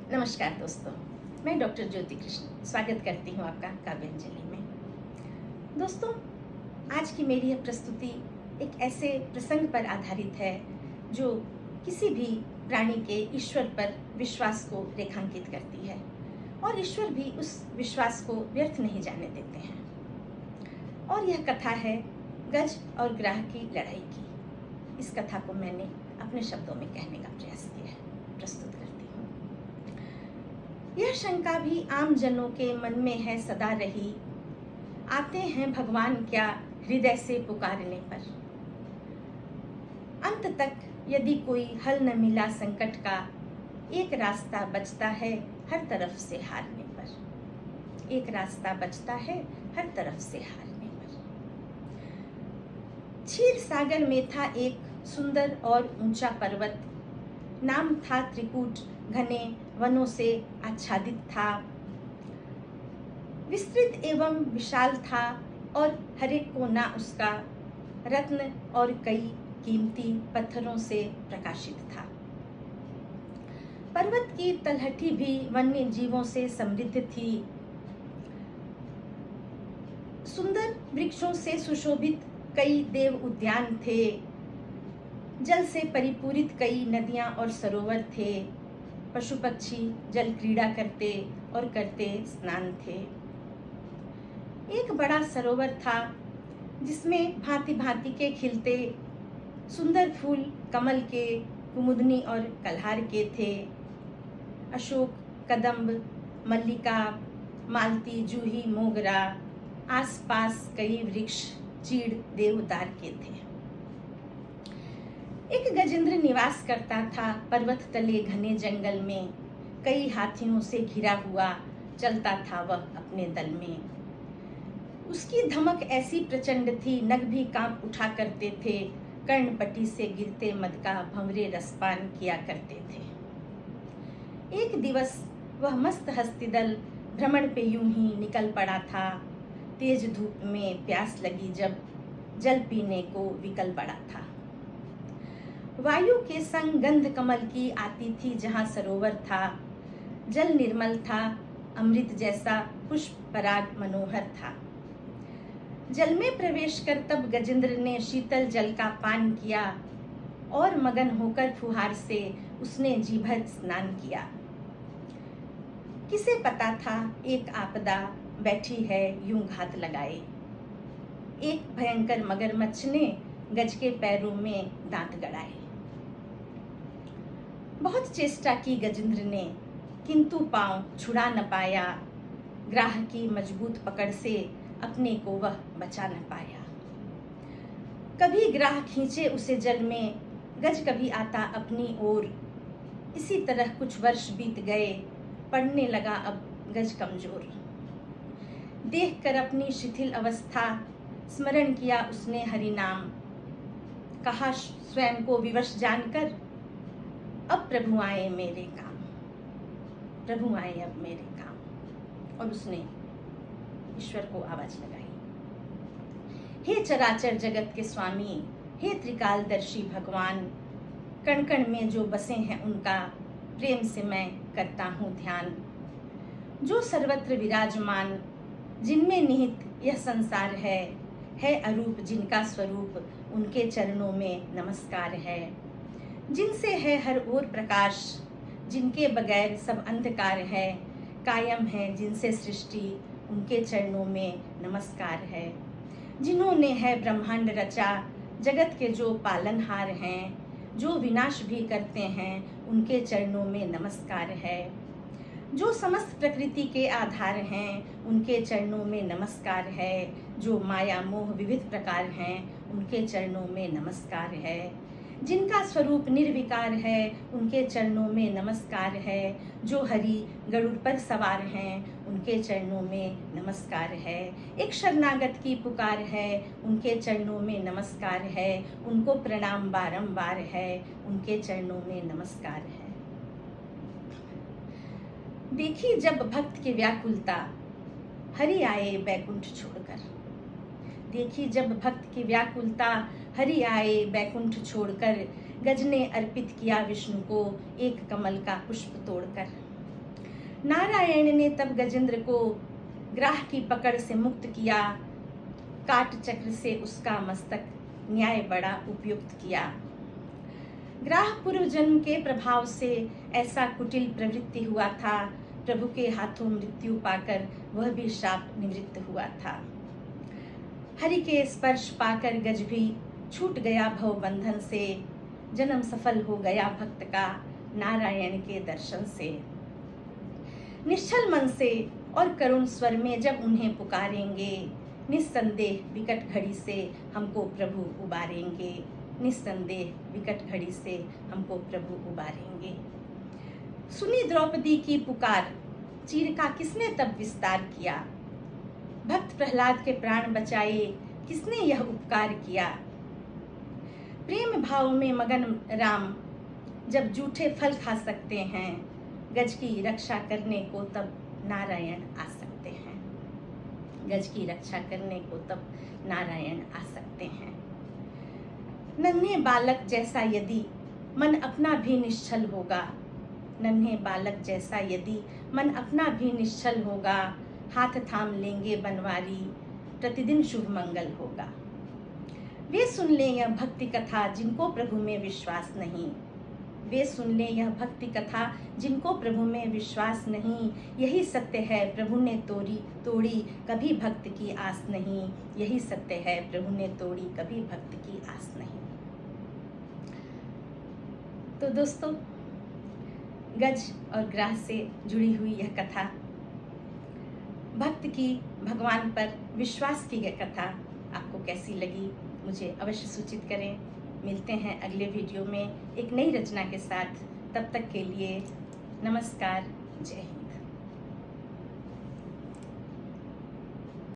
नमस्कार दोस्तों, मैं डॉक्टर ज्योति कृष्ण स्वागत करती हूँ आपका काव्यांजलि में। दोस्तों, आज की मेरी यह प्रस्तुति एक ऐसे प्रसंग पर आधारित है जो किसी भी प्राणी के ईश्वर पर विश्वास को रेखांकित करती है और ईश्वर भी उस विश्वास को व्यर्थ नहीं जाने देते हैं। और यह कथा है गज और ग्राह की लड़ाई की। इस कथा को मैंने अपने शब्दों में कहने का प्रयास किया है, प्रस्तुत करती हूँ। यह शंका भी आम जनों के मन में है सदा रही, आते हैं भगवान क्या हृदय से पुकारने पर। अंत तक यदि कोई हल न मिला संकट का, एक रास्ता बचता है हर तरफ से हारने पर। एक रास्ता बचता है हर तरफ से हारने पर। क्षीर सागर में था एक सुंदर और ऊंचा पर्वत, नाम था त्रिकूट, घने वनों से आच्छादित था। विस्तृत एवं विशाल था और हर एक कोना उसका रत्न और कई कीमती पत्थरों से प्रकाशित था। पर्वत की तलहटी भी वन्य जीवों से समृद्ध थी। सुंदर वृक्षों से सुशोभित कई देव उद्यान थे। जल से परिपूरित कई नदियां और सरोवर थे। पशु पक्षी जल क्रीड़ा करते और करते स्नान थे। एक बड़ा सरोवर था जिसमें भांति भांति के खिलते सुंदर फूल कमल के, कुमुदनी और कल्हार के थे। अशोक, कदम्ब, मल्लिका, मालती, जूही, मोगरा, आसपास कई वृक्ष चीड़ देवदार के थे। एक गजेंद्र निवास करता था पर्वत तले घने जंगल में। कई हाथियों से घिरा हुआ चलता था वह अपने दल में। उसकी धमक ऐसी प्रचंड थी, नग भी कांप उठा करते थे। कर्णपट्टी से गिरते मद का भंवरे रसपान किया करते थे। एक दिवस वह मस्त हस्तिदल भ्रमण पे यूं ही निकल पड़ा था। तेज धूप में प्यास लगी जब जल पीने को विकल पड़ा था। वायु के संग गंध कमल की आती थी जहाँ सरोवर था। जल निर्मल था, अमृत जैसा पुष्प पराग मनोहर था। जल में प्रवेश कर तब गजेंद्र ने शीतल जल का पान किया और मगन होकर फुहार से उसने जी भर स्नान किया। किसे पता था एक आपदा बैठी है यूं घात लगाए। एक भयंकर मगरमच्छ ने गज के पैरों में दांत गड़ाए। बहुत चेष्टा की गजेंद्र ने, किंतु पांव छुड़ा न पाया। ग्राह की मजबूत पकड़ से अपने को वह बचा न पाया। कभी ग्राह खींचे उसे जल में, गज कभी आता अपनी ओर। इसी तरह कुछ वर्ष बीत गए, पड़ने लगा अब गज कमजोर। देखकर अपनी शिथिल अवस्था स्मरण किया उसने हरि नाम। कहा स्वयं को विवश जानकर, अब प्रभु आए मेरे काम, प्रभु आए अब मेरे काम। और उसने ईश्वर को आवाज लगाई, हे चराचर जगत के स्वामी, हे त्रिकालदर्शी भगवान, कण कण में जो बसे हैं उनका प्रेम से मैं करता हूँ ध्यान। जो सर्वत्र विराजमान, जिनमें निहित यह संसार है अरूप जिनका स्वरूप, उनके चरणों में नमस्कार है। जिनसे है हर ओर प्रकाश, जिनके बगैर सब अंधकार है। कायम है जिनसे सृष्टि, उनके चरणों में नमस्कार है। जिन्होंने है ब्रह्मांड रचा, जगत के जो पालनहार हैं, जो विनाश भी करते हैं, उनके चरणों में नमस्कार है। जो समस्त प्रकृति के आधार हैं, उनके चरणों में नमस्कार है। जो माया मोह विविध प्रकार हैं, उनके चरणों में नमस्कार है। जिनका स्वरूप निर्विकार है, उनके चरणों में नमस्कार है। जो हरि गरुड़ पर सवार हैं, उनके चरणों में नमस्कार है। एक शरणागत की पुकार है, उनके चरणों में नमस्कार है। उनको प्रणाम बारंबार है, उनके चरणों में नमस्कार है। देखी जब भक्त की व्याकुलता, हरि आए बैकुंठ छोड़कर। देखी जब भक्त की व्याकुलता, हरि आए बैकुंठ छोड़कर। गज ने अर्पित किया विष्णु को एक कमल का पुष्प तोड़कर। नारायण ने तब गजेंद्र को ग्राह की पकड़ से मुक्त किया, काट चक्र से उसका मस्तक न्याय बड़ा उपयुक्त किया। ग्राह पूर्व जन्म के प्रभाव से ऐसा कुटिल प्रवृत्ति हुआ था, प्रभु के हाथों मृत्यु पाकर वह भी शाप निवृत्त हुआ था। हरि के स्पर्श पाकर गज भी छूट गया भव बंधन से, जन्म सफल हो गया भक्त का नारायण के दर्शन से। निश्चल मन से और करुण स्वर में जब उन्हें पुकारेंगे, निस्संदेह विकट घड़ी से हमको प्रभु उबारेंगे, निस्संदेह विकट घड़ी से हमको प्रभु उबारेंगे। सुनी द्रौपदी की पुकार, चीर का किसने तब विस्तार किया, भक्त प्रहलाद के प्राण बचाए किसने यह उपकार किया। प्रेम भाव में मगन राम जब जूठे फल खा सकते हैं, गज की रक्षा करने को तब नारायण आ सकते हैं, गज की रक्षा करने को तब नारायण आ सकते हैं। नन्हे बालक जैसा यदि मन अपना भी निश्चल होगा, नन्हे बालक जैसा यदि मन अपना भी निश्चल होगा, हाथ थाम लेंगे बनवारी प्रतिदिन शुभ मंगल होगा। वे सुन ले यह भक्ति कथा जिनको प्रभु में विश्वास नहीं, वे सुन ले यह भक्ति कथा जिनको प्रभु में विश्वास नहीं। यही सत्य है प्रभु ने तोड़ी कभी भक्त की आस नहीं, यही सत्य है प्रभु ने तोड़ी कभी भक्त की आस नहीं। तो दोस्तों, गज और ग्राह से जुड़ी हुई यह कथा, भक्त की भगवान पर विश्वास की यह कथा आपको कैसी लगी मुझे अवश्य सूचित करें। मिलते हैं अगले वीडियो में एक नई रचना के साथ। तब तक के लिए नमस्कार, जय हिंद।